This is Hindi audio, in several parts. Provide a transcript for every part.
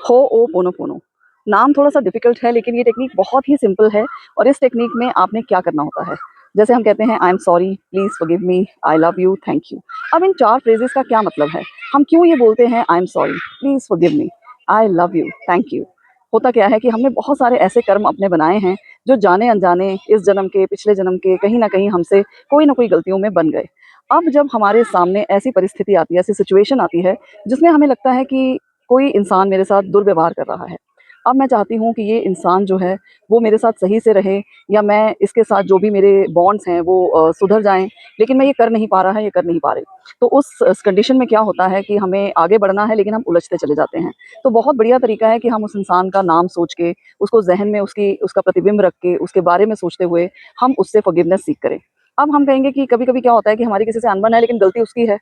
होओपोनोपोनो। नाम थोड़ा-सा डिफ़िकल्ट है लेकिन ये टेक्नीक बहुत ही सिंपल है और इस टेक्नीक में आपने क्या करना होता है, जैसे हम कहते हैं I am sorry, please forgive me, I love you, thank you. अब इन 4 फ्रेज़ेज़ का क्या मतलब है? हम क्यों ये बोलते हैं I am sorry, please forgive me, I love you, thank you? होता क्या है कि हमने बहुत सारे ऐसे कर्म अपने बनाए हैं जो जाने-अनजाने इस जन्म के, पिछले जन्म के कहीं न कहीं हमसे कोई न कोई गलतियों में बन गए। अब जब हमारे सामने ऐसी परिस्थिति आती है, ऐसी सिचुएशन आती है जिसमें हमें लगता है कि कोई इंसान मेरे साथ दुर्व्यवहार कर रहा है। अब मैं चाहती हूँ कि ये इंसान जो है वो मेरे साथ सही से रहे या मैं इसके साथ जो भी मेरे बॉन्ड्स हैं वो सुधर जाएँ, लेकिन मैं ये कर नहीं पा रहा है, ये कर नहीं पा रही। तो उस कंडीशन में क्या होता है कि हमें आगे बढ़ना है लेकिन हम उलझते चले जाते हैं। तो बहुत बढ़िया तरीका है कि हम उस इंसान का नाम सोच के, उसको ज़हन में उसका प्रतिबिंब रख के, उसके बारे में सोचते हुए हम उससे फ़ॉरगिवनेस सीख करें। अब हम कहेंगे कि कभी-कभी क्या होता है कि हमारी किसी से अनबन है लेकिन गलती उसकी है।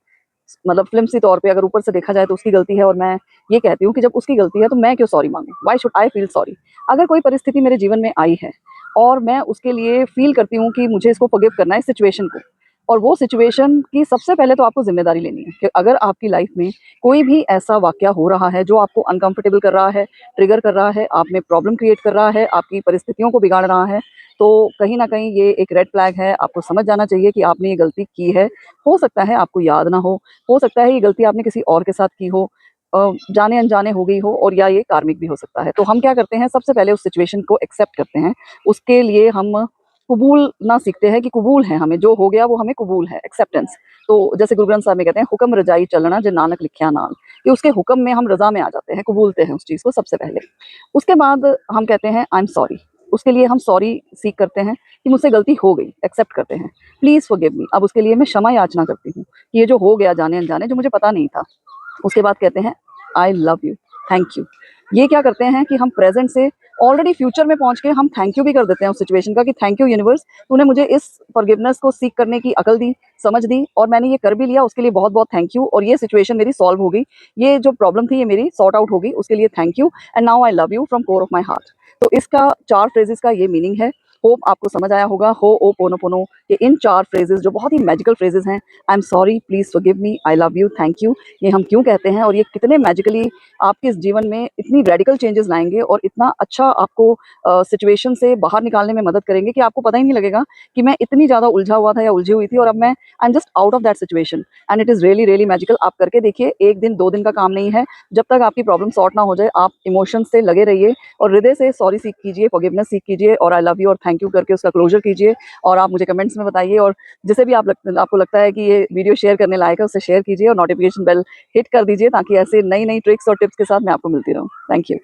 मतलब फ़िल्म-सी तौर पे अगर ऊपर से देखा जाए तो उसकी गलती है और मैं ये कहती हूँ कि जब उसकी गलती है तो मैं क्यों सॉरी माँगूँ? Why should I feel sorry? अगर कोई परिस्थिति मेरे जीवन में आई है और मैं उसके लिए फ़ील करती हूँ कि मुझे इसको फ़ॉरगिव करना है इस सिचुएशन को, और वो सिचुएशन की सबसे पहले तो आपको ज़िम्मेदारी लेनी है कि अगर आपकी लाइफ़ में कोई भी ऐसा वाक़या हो रहा है जो आपको अनकम्फ़र्टेबल कर रहा है, ट्रिगर कर रहा है, आप में प्रॉब्लम क्रिएट कर रहा है, आपकी परिस्थितियों को बिगाड़ रहा है, तो कहीं न कहीं ये एक रेड फ्लैग है। आपको समझ जाना चाहिए कि आपने ये गलती की है। हो सकता है आपको याद ना हो सकता है ये गलती आपने किसी और के साथ की हो, जाने-अनजाने हो गई हो और या ये कार्मिक भी हो सकता है। तो हम क्या करते हैं, सबसे पहले उस सिचुएशन को एक्सेप्ट करते हैं। उसके लिए हम कबूलना सीखते हैं कि कबूल है हमें, जो हो गया वो हमें कबूल है, एक्सेप्टेंस। तो जैसे गुरु ग्रंथ साहब में कहते हैं हुक्म रजाई चलना जे नानक लिखिया नाल, कि उसके हुक्म में हम रज़ा में आ जाते हैं, कबूलते हैं उस चीज़ को सबसे पहले। उसके बाद हम कहते हैं आई एम सॉरी। उसके लिए हम सॉरी सीक करते हैं कि मुझसे गलती हो गई, एक्सेप्ट करते हैं। प्लीज़ फ़ॉरगिव मी। अब उसके लिए मैं क्षमा याचना करती हूँ कि ये जो हो गया जाने-अनजाने, जो मुझे पता नहीं था। उसके बाद कहते हैं I love you, thank you. ये क्या करते हैं कि हम प्रेज़ेंट से ऑलरेडी फ्यूचर में पहुँच के हम थैंक यू भी कर देते हैं उस सिचुएशन का कि थैंक यू यूनिवर्स, तूने मुझे इस फ़ॉरगिवनेस को सीक करने की अकल दी, समझ दी और मैंने ये कर भी लिया, उसके लिए बहुत-बहुत थैंक यू, और ये सिचुएशन मेरी सॉल्व हो गई। ये जो प्रॉब्लम थी ये मेरी सॉर्ट आउट हो गई, उसके लिए thank you and now I love you from core of my heart. तो इसका 4 फ्रेज़ेज़ का ये मीनिंग है। होप आपको समझ आया होगा। होओपोनोपोनो के इन 4 फ्रेज़ेज़ जो बहुत ही मैजिकल फ्रेज़ेज़ हैं, I am sorry, please forgive me, I love you, thank you, ये हम क्यों कहते हैं और ये कितने मैजिकली आपके इस जीवन में इतनी रेडिकल चेंजेस लाएँगे और इतना अच्छा आपको सिचुएशन से बाहर निकालने में मदद करेंगे कि आपको पता ही नहीं लगेगा कि मैं इतनी ज़्यादा उलझा हुआ था या उलझी हुई थी और अब मैं I am just out of that situation and it is really really magical. आप करके देखिए, 1 दिन 2 दिन का काम नहीं है। जब तक आपकी प्रॉब्लम सॉर्ट ना हो जाए, आप इमोशंस से लगे रहिए और हृदय से सॉरी सीख कीजिए, फॉरगिवनेस सीख कीजिए और आई लव यू और थैंक यू करके उसका क्लोज़र कीजिए और आप मुझे कमेंट्स में बताइए, और जिसे भी आपको लगता है कि ये वीडियो शेयर करने लायक है, उससे शेयर कीजिए और नोटिफ़िकेशन बेल हिट कर दीजिए ताकि ऐसे नई-नई ट्रिक्स और टिप्स के साथ मैं आपको मिलती रहूँ। Thank you.